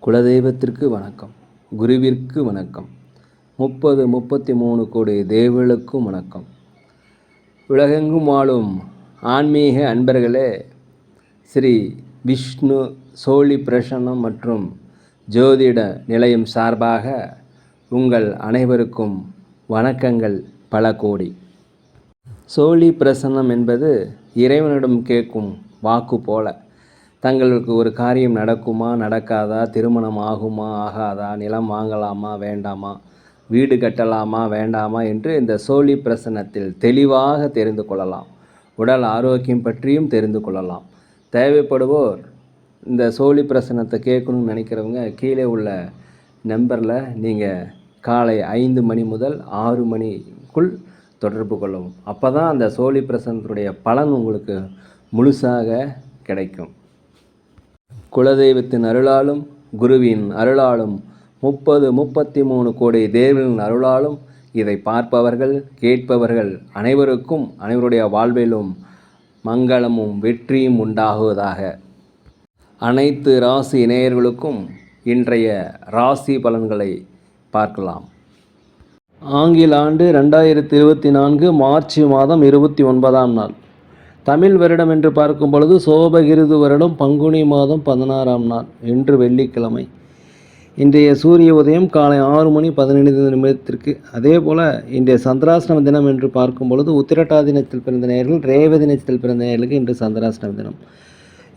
குலதெய்வத்திற்கு வணக்கம், குருவிற்கு வணக்கம், 33 கோடி தேவர்களுக்கும் வணக்கம். உலகெங்கும் வாழும் ஆன்மீக அன்பர்களே, ஸ்ரீ விஷ்ணு சோழி பிரசன்னம் மற்றும் ஜோதிட நிலையம் சார்பாக உங்கள் அனைவருக்கும் வணக்கங்கள் பல கோடி. சோழி பிரசன்னம் என்பது இறைவனிடம் கேட்கும் வாக்கு போல. தங்களுக்கு ஒரு காரியம் நடக்குமா நடக்காதா, திருமணம் ஆகுமா ஆகாதா, நிலம் வாங்கலாமா வேண்டாமா, வீடு கட்டலாமா வேண்டாமா என்று இந்த சோழி பிரசன்னத்தில் தெளிவாக தெரிந்து கொள்ளலாம். உடல் ஆரோக்கியம் பற்றியும் தெரிந்து கொள்ளலாம். தேவைப்படுவோர் இந்த சோழி பிரசன்னத்தை கேட்கணும்னு நினைக்கிறவங்க கீழே உள்ள நம்பரில் நீங்கள் காலை 5 மணி முதல் 6 மணிக்குள் தொடர்பு கொள்ளவும். அப்போ தான் அந்த சோழி பிரசன்னத்துடைய பலன் உங்களுக்கு முழுசாக கிடைக்கும். குலதெய்வத்தின் அருளாலும் குருவின் அருளாலும் 33 கோடி தேவர்களின் அருளாலும் இதை பார்ப்பவர்கள் கேட்பவர்கள் அனைவருக்கும் அனைவருடைய வாழ்விலும் மங்களமும் வெற்றியும் உண்டாகுவதாக. அனைத்து ராசி நேயர்களுக்கும் இன்றைய ராசி பலன்களை பார்க்கலாம். ஆங்கில ஆண்டு 2024 மார்ச் மாதம் 29ஆம் நாள். தமிழ் வருடம் என்று பார்க்கும் பொழுது சோபகிருது வருடம் பங்குனி மாதம் 16ஆம் நாள், இன்று வெள்ளிக்கிழமை. இன்றைய சூரிய உதயம் காலை 6 மணி 15 நிமிடத்திற்கு. அதே போல் இன்றைய சந்திராஷ்டம தினம் என்று பார்க்கும் பொழுது உத்திரட்டா தினத்தில் பிறந்த நேயர்கள், ரேவதி தினத்தில் பிறந்த நேயர்களுக்கு இன்று சந்திராஷ்டம தினம்.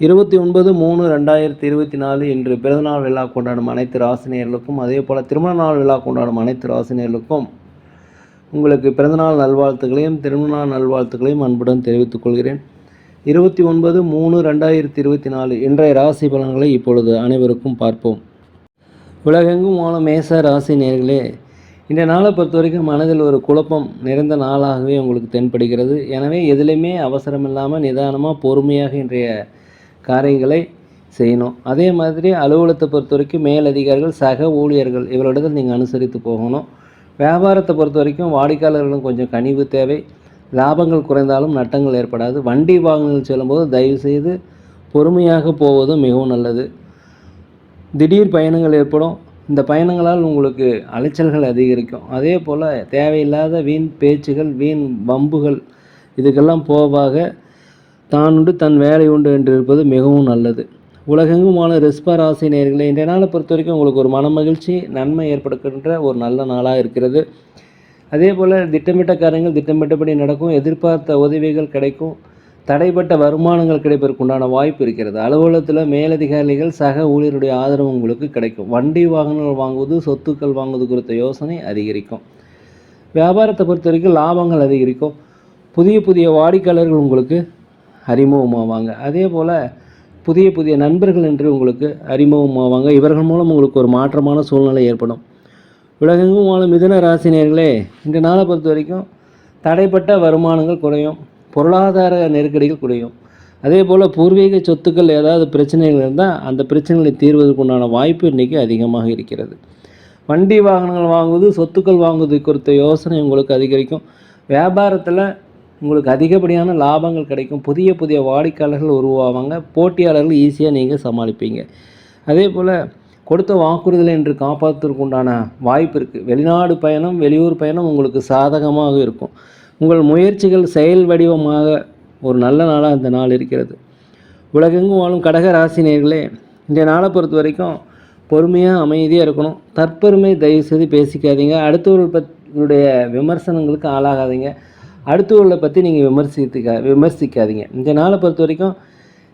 29/3/2024 இன்று பிறந்தநாள் விழா கொண்டாடும் அனைத்து ராசினியர்களுக்கும், அதே போல் திருமண நாள் விழா கொண்டாடும் அனைத்து ராசினியர்களுக்கும் உங்களுக்கு பிறந்தநாள் நல்வாழ்த்துக்களையும் திருமணநாள் நல்வாழ்த்துக்களையும் அன்புடன் தெரிவித்துக் கொள்கிறேன். 29/3/2024 இன்றைய ராசி பலன்களை இப்பொழுது அனைவருக்கும் பார்ப்போம். உலகெங்கும் வாழும் மேச ராசி நேயர்களே, இந்த நாளை பொறுத்த வரைக்கும் மனதில் ஒரு குழப்பம் நிறைந்த நாளாகவே உங்களுக்கு தென்படுகிறது. எனவே எதிலையுமே அவசரம் இல்லாமல் நிதானமாக பொறுமையாக இன்றைய காரியங்களை செய்யணும். அதே மாதிரி அலுவலகத்தை பொறுத்த வரைக்கும் மேலதிகாரிகள், சக ஊழியர்கள் இவர்களிடத்தில் நீங்கள் அனுசரித்து போகணும். வியாபாரத்தை பொறுத்த வரைக்கும் வாடிக்கையாளர்களும் கொஞ்சம் கனிவு தேவை. லாபங்கள் குறைந்தாலும் நட்டங்கள் ஏற்படாது. வண்டி வாகனங்கள் செல்லும்போது தயவுசெய்து பொறுமையாக போவது மிகவும் நல்லது. திடீர் பயணங்கள் ஏற்படும். இந்த பயணங்களால் உங்களுக்கு அலைச்சல்கள் அதிகரிக்கும். அதே போல் தேவையில்லாத வீண் பேச்சுகள், வீண் வம்புகள் இதுக்கெல்லாம் போவாக தான் உண்டு தன் வேலை உண்டு என்று இருப்பது மிகவும் நல்லது. உலகெங்குமான ரிஷப ராசி நேயர்களே, இன்றைய நாளை பொறுத்த வரைக்கும் உங்களுக்கு ஒரு மனமகிழ்ச்சி, நன்மை ஏற்படுகின்ற ஒரு நல்ல நாளாக இருக்கிறது. அதே போல் திட்டமிட்ட காரியங்கள் திட்டமிட்டபடி நடக்கும். எதிர்பார்த்த உதவிகள் கிடைக்கும். தடைப்பட்ட வருமானங்கள் கிடைப்பதற்குண்டான வாய்ப்பு இருக்கிறது. அலுவலகத்தில் மேலதிகாரிகள், சக ஊழியருடைய ஆதரவு உங்களுக்கு கிடைக்கும். வண்டி வாகனங்கள் வாங்குவது, சொத்துக்கள் வாங்குவது குறித்த யோசனை அதிகரிக்கும். வியாபாரத்தை பொறுத்த வரைக்கும் லாபங்கள் அதிகரிக்கும். புதிய வாடிக்கையாளர்கள் உங்களுக்கு அறிமுகமாவாங்க. அதே போல் புதிய நண்பர்கள் என்று உங்களுக்கு அறிமுகமாவாங்க. இவர்கள் மூலம் உங்களுக்கு ஒரு மாற்றமான சூழ்நிலை ஏற்படும். உலகெங்கும் வாழும் மிதுன ராசி நேயர்களே, இந்த நாளை பொறுத்த வரைக்கும் தடைப்பட்ட வருமானங்கள் குறையும். பொருளாதார நெருக்கடிகள் குறையும். அதே போல் பூர்வீக சொத்துக்கள் ஏதாவது பிரச்சனைகள் இருந்தால் அந்த பிரச்சனைகளை தீர்வதற்குண்டான வாய்ப்பு இன்றைக்கி அதிகமாக இருக்கிறது. வண்டி வாகனங்கள் வாங்குவது, சொத்துக்கள் வாங்குவது குறித்த யோசனை உங்களுக்கு அதிகரிக்கும். வியாபாரத்தில் உங்களுக்கு அதிகப்படியான லாபங்கள் கிடைக்கும். புதிய வாடிக்கையாளர்கள் உருவாவாங்க. போட்டியாளர்கள் ஈஸியாக நீங்கள் சமாளிப்பீங்க. அதே போல் கொடுத்த வாக்குறுதலை என்று காப்பாற்றுவதற்குண்டான வாய்ப்பு இருக்குது. வெளிநாடு பயணம், வெளியூர் பயணம் உங்களுக்கு சாதகமாக இருக்கும். உங்கள் முயற்சிகள் செயல் வடிவமாக ஒரு நல்ல நாளாக இந்த நாள் இருக்கிறது. உலகெங்கும் வாழும் கடக ராசி நேயர்களே, இந்த நாளை பொறுத்த வரைக்கும் பொறுமையாக அமைதியாக இருக்கணும். தற்பெருமை தயவுசெய்து பேசிக்காதீங்க. அடுத்தவர்களுடைய விமர்சனங்களுக்கு ஆளாகாதீங்க. அடுத்தவர்களை பற்றி நீங்கள் விமர்சிக்காதீங்க. இந்த நாளை பொறுத்த வரைக்கும்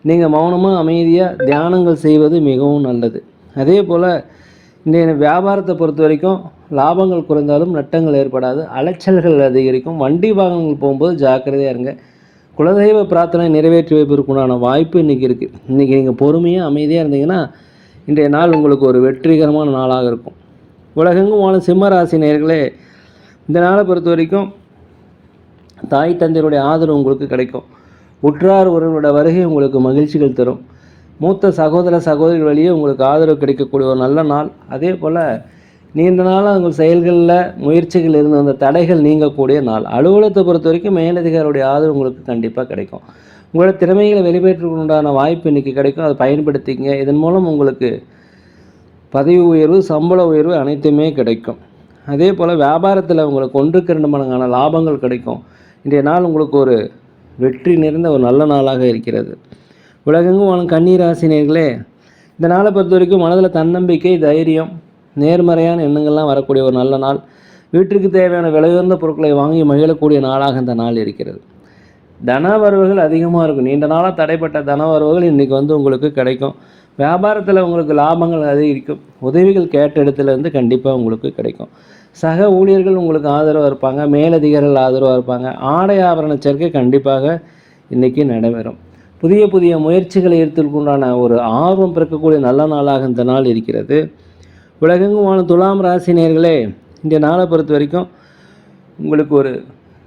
நீங்கள் மௌனமாக அமைதியாக தியானங்கள் செய்வது மிகவும் நல்லது. அதே போல் இந்த வியாபாரத்தை பொறுத்த வரைக்கும் லாபங்கள் குறைந்தாலும் நட்டங்கள் ஏற்படாது. அலைச்சல்கள் அதிகரிக்கும். வண்டி வாகனங்கள் போகும்போது ஜாக்கிரதையாக இருங்க. குலதெய்வ பிரார்த்தனை நிறைவேற்றி வைப்பதற்குண்டான வாய்ப்பு இன்றைக்கி இருக்குது. இன்றைக்கி நீங்கள் பொறுமையாக அமைதியாக இருந்தீங்கன்னா இன்றைய நாள் உங்களுக்கு ஒரு வெற்றிகரமான நாளாக இருக்கும். உலகெங்கும் வாழும் சிம்ம ராசி நேயர்களே, இந்த நாளை பொறுத்த வரைக்கும் தாய் தந்தையருடைய ஆதரவு உங்களுக்கு கிடைக்கும். உற்றார் ஒருவரோட வருகை உங்களுக்கு மகிழ்ச்சிகள் தரும். மூத்த சகோதரிகள் வழியே உங்களுக்கு ஆதரவு கிடைக்கக்கூடிய ஒரு நல்ல நாள். அதே போல் நீண்ட நாளாக உங்கள் செயல்களில் முயற்சிகள் இருந்த அந்த தடைகள் நீங்கக்கூடிய நாள். அலுவலகத்தை பொறுத்த வரைக்கும் மேலதிகாரியுடைய ஆதரவு உங்களுக்கு கண்டிப்பாக கிடைக்கும். உங்களோட திறமைகளை வெளிப்பேற்றுக்கு உண்டான வாய்ப்பு இன்றைக்கி கிடைக்கும். அதை பயன்படுத்திங்க. இதன் மூலம் உங்களுக்கு பதவி உயர்வு, சம்பள உயர்வு அனைத்துமே கிடைக்கும். அதே போல் வியாபாரத்தில் உங்களுக்கு 1க்கு 2 மடங்கான லாபங்கள் கிடைக்கும். இன்றைய நாள் உங்களுக்கு ஒரு வெற்றி நிறைந்த ஒரு நல்ல நாளாக இருக்கிறது. உலகெங்கும் வாழும் கன்னி ராசி நேயர்களே, இந்த நாளை பொறுத்த வரைக்கும் மனதில் தன்னம்பிக்கை, தைரியம், நேர்மறையான எண்ணங்கள்லாம் வரக்கூடிய ஒரு நல்ல நாள். வீட்டிற்கு தேவையான விலையுயர்ந்த பொருட்களை வாங்கி மகிழக்கூடிய நாளாக இந்த நாள் இருக்கிறது. தன வரவுகள் அதிகமாக இருக்கும். நீண்ட நாளாக தடைப்பட்ட தன வரவுகள் இன்றைக்கி உங்களுக்கு கிடைக்கும். வியாபாரத்தில் உங்களுக்கு லாபங்கள் அதிகரிக்கும். உதவிகள் கேட்ட இடத்துலேருந்து கண்டிப்பாக உங்களுக்கு கிடைக்கும். சக ஊழியர்கள் உங்களுக்கு ஆதரவாக இருப்பாங்க. மேலதிகாரிகள் ஆதரவாக இருப்பாங்க. ஆடை ஆபரண சேர்க்கை கண்டிப்பாக இன்றைக்கி நடைபெறும். புதிய புதிய முயற்சிகளை எடுத்துக்கொண்டான ஒரு ஆர்வம் பிறக்கக்கூடிய நல்ல நாளாக இந்த நாள் இருக்கிறது. உலகெங்கும் வாழும் துலாம் ராசி நேயர்களே, இந்த நாளை பொறுத்த வரைக்கும் உங்களுக்கு ஒரு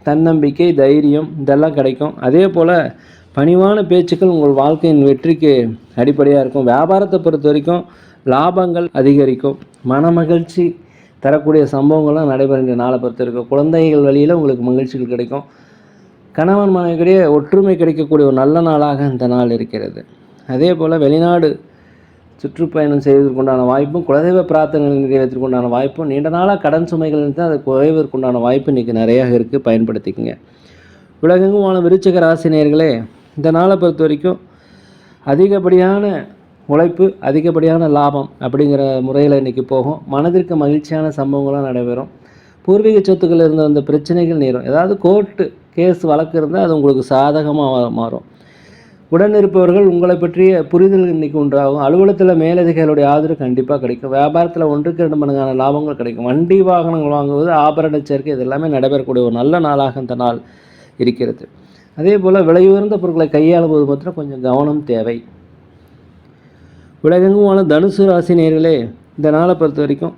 தன்னம்பிக்கை, தைரியம் இதெல்லாம் கிடைக்கும். அதே போல் பணிவான பேச்சுக்கள் உங்கள் வாழ்க்கையின் வெற்றிக்கு அடிப்படையாக இருக்கும். வியாபாரத்தை பொறுத்த வரைக்கும் லாபங்கள் அதிகரிக்கும். மனமகிழ்ச்சி தரக்கூடிய சம்பவங்கள்லாம் நடைபெறுகின்ற நாளை பொறுத்த வரைக்கும் குழந்தைகள் வழியில் உங்களுக்கு மகிழ்ச்சிகள் கிடைக்கும். கணவன் மனைவிக்கிடையே ஒற்றுமை கிடைக்கக்கூடிய ஒரு நல்ல நாளாக இந்த நாள் இருக்கிறது. அதே போல் வெளிநாடு சுற்றுப்பயணம் செய்வதற்குண்டான வாய்ப்பும், குலதெய்வ பிரார்த்தனைகள் நிறைவேற்றுவதற்குண்டான வாய்ப்பும், நீண்ட நாளாக கடன் சுமைகள் இருந்தால் அதை குறைவதற்குண்டான வாய்ப்பு இன்றைக்கி நிறையா இருக்குது. பயன்படுத்திக்கங்க. உலகெங்கும் வாழும் விருச்சிக ராசி நேயர்களே, இந்த நாளை பொறுத்த வரைக்கும் அதிகப்படியான உழைப்பு, அதிகப்படியான லாபம் அப்படிங்கிற முறையில் இன்றைக்கி போகும். மனதிற்கு மகிழ்ச்சியான சம்பவங்களாக நடைபெறும். பூர்வீக சொத்துக்கள் இருந்த அந்த பிரச்சனைகள் நேரும். ஏதாவது கோர்ட்டு கேஸ் வழக்கு இருந்தால் அது உங்களுக்கு சாதகமாக மாறும். உடன் இருப்பவர்கள் உங்களை பற்றிய புரிதல் இன்றைக்கி உண்டாகும். அலுவலகத்தில் மேலதிகாரிகளுடைய ஆதரவு கண்டிப்பாக கிடைக்கும். வியாபாரத்தில் 1க்கு 2 மடங்கான லாபங்கள் கிடைக்கும். வண்டி வாகனங்கள் வாங்குவது, ஆபரண சேர்க்கை இது எல்லாமே நடைபெறக்கூடிய ஒரு நல்ல நாளாக இந்த நாள் இருக்கிறது. அதே போல் விலையுயர்ந்த பொருட்களை கையாளும்போது மாத்திரம் கொஞ்சம் கவனம் தேவை. உலகெங்கும் வாழும் தனுசு ராசி நேயர்களே, இந்த நாளை பொறுத்த வரைக்கும்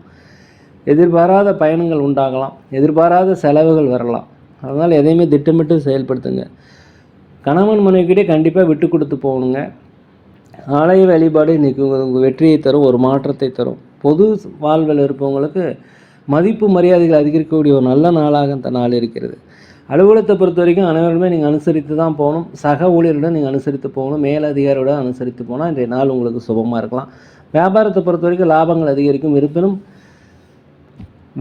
எதிர்பாராத பயணங்கள் உண்டாகலாம். எதிர்பாராத செலவுகள் வரலாம். அதனால் எதையுமே திட்டமிட்டு செயல்படுத்துங்க. கணவன் மனைவிக்கிட்டே கண்டிப்பாக விட்டு கொடுத்து போகணுங்க. ஆலய வழிபாடு இன்றைக்கி உங்கள் வெற்றியை தரும், ஒரு மாற்றத்தை தரும். பொது வாழ்வில் இருப்பவங்களுக்கு மதிப்பு மரியாதைகள் அதிகரிக்கக்கூடிய ஒரு நல்ல நாளாக இந்த நாள் இருக்கிறது. அலுவலகத்தை பொறுத்த வரைக்கும் அனைவருமே நீங்கள் அனுசரித்து தான் போகணும். சக ஊழியருடன் நீங்கள் அனுசரித்து போகணும். மேலதிகாரியோட அனுசரித்து போனால் இன்றைய நாள் உங்களுக்கு சுபமாக இருக்கலாம். வியாபாரத்தை பொறுத்த வரைக்கும் லாபங்கள் அதிகரிக்கும். இருப்பினும்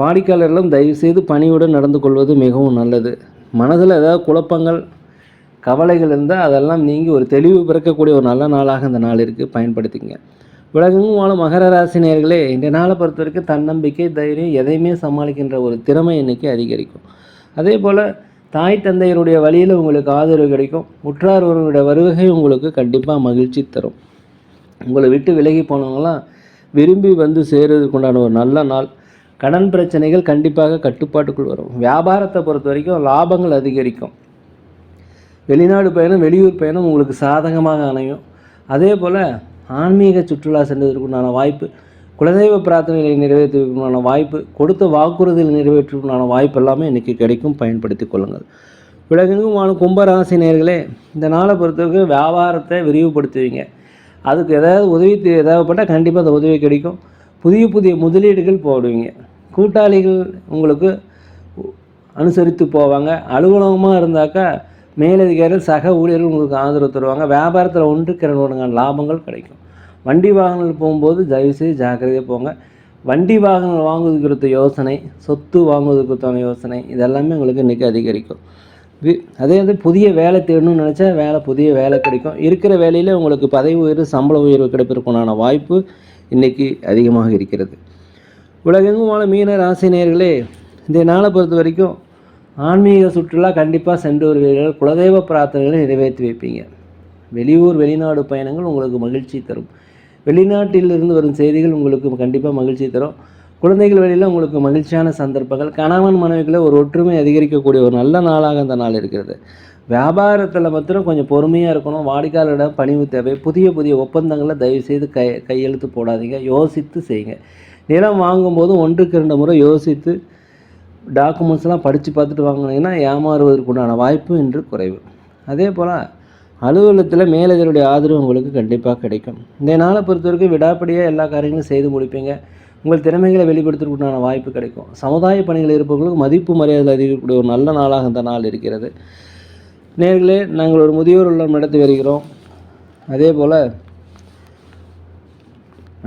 வாடிக்கையாளர்களும் தயவுசெய்து பணியுடன் நடந்து கொள்வது மிகவும் நல்லது. மனதில் ஏதாவது குழப்பங்கள், கவலைகள் இருந்தால் அதெல்லாம் நீங்கி ஒரு தெளிவு பிறக்கக்கூடிய ஒரு நல்ல நாளாக இந்த நாள் இருக்குது. பயன்படுத்திங்க. உலகெங்கும் வாழும் மகர ராசி நேயர்களே, இந்த நாளை பொறுத்த வரைக்கும் தன்னம்பிக்கை, தைரியம், எதையுமே சமாளிக்கின்ற ஒரு திறமை இன்றைக்கி அதிகரிக்கும். அதே போல் தாய் தந்தையருடைய வழியில் உங்களுக்கு ஆதரவு கிடைக்கும். உற்றார் ஒருவருடைய வருகை உங்களுக்கு கண்டிப்பாக மகிழ்ச்சி தரும். உங்களை விட்டு விலகி போனவங்களாம் விரும்பி வந்து சேருவதற்குண்டான ஒரு நல்ல நாள். கடன் பிரச்சனைகள் கண்டிப்பாக கட்டுப்பாட்டுக்குள் வரும். வியாபாரத்தை பொறுத்த வரைக்கும் லாபங்கள் அதிகரிக்கும். வெளிநாடு பயணம், வெளியூர் பயணம் உங்களுக்கு சாதகமாக அமையும். அதே போல் ஆன்மீக சுற்றுலா சென்றதற்குண்டான வாய்ப்பு, குலதெய்வ பிரார்த்தனைகளை நிறைவேற்றுவதற்குண்டான வாய்ப்பு, கொடுத்த வாக்குறுதியில் நிறைவேற்றுவதற்குண்டான வாய்ப்பு எல்லாமே இன்றைக்கி கிடைக்கும். பயன்படுத்தி கொள்ளுங்கள். உலகெங்கும் வாழும் கும்பராசி நேயர்களே, இந்த நாளை பொறுத்தவரைக்கும் வியாபாரத்தை விரிவுபடுத்துவீங்க. அதுக்கு ஏதாவது உதவி தேவைப்பட்டால் கண்டிப்பாக அந்த உதவி கிடைக்கும். புதிய புதிய முதலீடுகள் போடுவீங்க. கூட்டாளிகள் உங்களுக்கு அனுசரித்து போவாங்க. அலுவலகமாக இருந்தாக்கா மேலதிகாரிகள் சக ஊழியர்கள் உங்களுக்கு ஆதரவு தருவாங்க. வியாபாரத்தில் 1க்கு 2 மடங்கான லாபங்கள் கிடைக்கும். வண்டி வாகனங்கள் போகும்போது தயவுசெய்து ஜாக்கிரதையாக போங்க. வண்டி வாகனங்கள் வாங்குவது குறித்த யோசனை, சொத்து வாங்குவது குறித்தான யோசனை இதெல்லாமே உங்களுக்கு இன்றைக்கி அதிகரிக்கும். அதே புதிய வேலை தேடணும்னு நினச்சா புதிய வேலை கிடைக்கும். இருக்கிற வேலையில் உங்களுக்கு பதவி உயர்வு, சம்பள உயர்வு கிடைப்பதற்கான வாய்ப்பு இன்றைக்கி அதிகமாக இருக்கிறது. உலகெங்கும் வாழ மீன ராசி நேயர்களே, இந்த நாளை பொறுத்த வரைக்கும் ஆன்மீக சுற்றுலா கண்டிப்பாக சென்று வருவீர்கள். குலதெய்வ பிரார்த்தனைகளை நிறைவேற்றி வைப்பீங்க. வெளியூர் வெளிநாடு பயணங்கள் உங்களுக்கு மகிழ்ச்சி தரும். வெளிநாட்டிலிருந்து வரும் செய்திகள் உங்களுக்கு கண்டிப்பாக மகிழ்ச்சி தரும். குழந்தைகள் வழியில் உங்களுக்கு மகிழ்ச்சியான சந்தர்ப்பங்கள். கணவன் மனைவிகளை ஒரு ஒற்றுமை அதிகரிக்கக்கூடிய ஒரு நல்ல நாளாக அந்த நாள் இருக்கிறது. வியாபாரத்தில் மாத்திரம் கொஞ்சம் பொறுமையாக இருக்கணும். வாடிக்கையாளரிடம் பணிவு தேவை. புதிய புதிய ஒப்பந்தங்களை தயவுசெய்து கையெழுத்து போடாதீங்க. யோசித்து செய்யுங்க. நிலம் வாங்கும்போது 1க்கு 2 முறை யோசித்து டாக்குமெண்ட்ஸ்லாம் படித்து பார்த்துட்டு வாங்கினீங்கன்னா ஏமாறுவதற்குண்டான வாய்ப்பு இன்று குறைவு. அதே போல் அலுவலகத்தில் மேலதிகாரியுடைய ஆதரவு உங்களுக்கு கண்டிப்பாக கிடைக்கும். இந்த நாளை பொறுத்த வரைக்கும் விடாப்படியாக எல்லா காரியங்களும் செய்து முடிப்பீங்க. உங்கள் திறமைகளை வெளிப்படுத்துவதற்குண்டான வாய்ப்பு கிடைக்கும். சமுதாய பணிகள் இருப்பவர்களுக்கு மதிப்பு மரியாதை அதிகரிக்கக்கூடிய ஒரு நல்ல நாளாக இந்த நாள் இருக்கிறது. நேர்களே, நாங்கள் ஒரு முதியோர் இல்லம் நடத்தி வருகிறோம். அதே போல்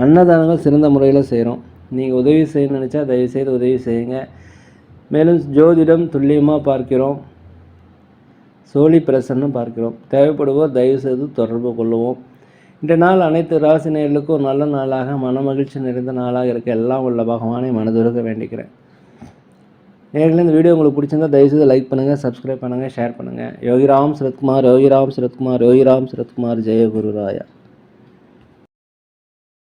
அன்னதானங்கள் சிறந்த முறையில் செய்கிறோம். நீங்கள் உதவி செய்ய நினச்சா தயவுசெய்து உதவி செய்யுங்க. மேலும் ஜோதிடம் துல்லியமாக பார்க்கிறோம், சோழி பிரசன்னம் பார்க்கிறோம். தேவைப்படுவோர் தயவுசெய்து தொடர்பு கொள்ளுவோம். இந்த நாள் அனைத்து ராசி நேயர்களுக்கும் ஒரு நல்ல நாளாக, மன மகிழ்ச்சி நிறைந்த நாளாக இருக்க எல்லாம் உள்ள பகவானை மனதுருக வேண்டிக்கிறேன். நேயர்களே, இந்த வீடியோ உங்களுக்கு பிடிச்சிருந்தால் தயவுசெய்து லைக் பண்ணுங்கள், சப்ஸ்கிரைப் பண்ணுங்கள், ஷேர் பண்ணுங்கள். யோகிராம் சரத்குமார், யோகிராம் சரத்குமார், யோகிராம் சரத்குமார். ஜெய குருராயா.